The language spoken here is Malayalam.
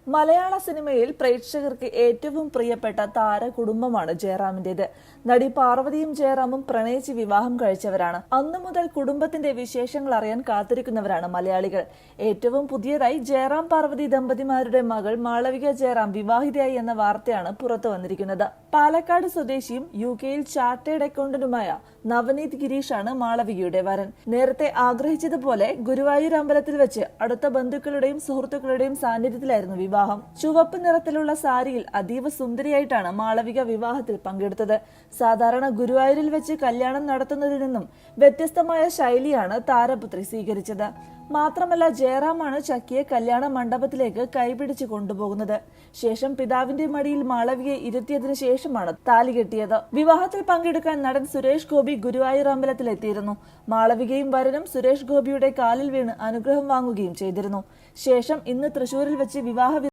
മലയാള സിനിമയിൽ പ്രേക്ഷകർക്ക് ഏറ്റവും പ്രിയപ്പെട്ട താരകുടുംബമാണ് ജയറാമിന്റേത്. നടി പാർവതിയും ജയറാമും പ്രണയിച്ച് വിവാഹം കഴിച്ചവരാണ്. അന്നു മുതൽ കുടുംബത്തിന്റെ വിശേഷങ്ങൾ അറിയാൻ കാത്തിരിക്കുന്നവരാണ് മലയാളികൾ. ഏറ്റവും പുതിയതായി ജയറാം പാർവതി ദമ്പതിമാരുടെ മകൾ മാളവിക ജയറാം വിവാഹിതയായി എന്ന വാർത്തയാണ് പുറത്തു വന്നിരിക്കുന്നത്. പാലക്കാട് സ്വദേശിയും യുകെയിൽ ചാർട്ടേഡ് അക്കൗണ്ടന്റുമായ നവനീത് ഗിരീഷാണ് മാളവികയുടെ വരൻ. നേരത്തെ ആഗ്രഹിച്ചതുപോലെ ഗുരുവായൂർ അമ്പലത്തിൽ വെച്ച് അടുത്ത ബന്ധുക്കളുടെയും സുഹൃത്തുക്കളുടെയും സാന്നിധ്യത്തിലായിരുന്നു വിവാഹം. ചുവപ്പ് നിറത്തിലുള്ള സാരിയിൽ അതീവ സുന്ദരിയായിട്ടാണ് മാളവിക വിവാഹത്തിൽ പങ്കെടുത്തത്. സാധാരണ ഗുരുവായൂരിൽ വെച്ച് കല്യാണം നടത്തുന്നതിൽ നിന്നും വ്യത്യസ്തമായ ശൈലിയാണ് താരപുത്രി സ്വീകരിച്ചത്. മാത്രമല്ല, ജയറാമാണ് ചക്കിയെ കല്യാണ മണ്ഡപത്തിലേക്ക് കൈപിടിച്ച് കൊണ്ടുപോകുന്നത്. ശേഷം പിതാവിന്റെ മടിയിൽ മാളവികയെ ഇരുത്തിയതിനു ശേഷമാണ് താലി കെട്ടിയത്. വിവാഹത്തിൽ പങ്കെടുക്കാൻ നടൻ സുരേഷ് ഗോപി ഗുരുവായൂർ അമ്പലത്തിലെത്തിയിരുന്നു. മാളവികയും വരനും സുരേഷ് ഗോപിയുടെ കാലിൽ വീണ് അനുഗ്രഹം വാങ്ങുകയും ചെയ്തിരുന്നു. ശേഷം ഇന്ന് തൃശൂരിൽ വെച്ച് വിവാഹ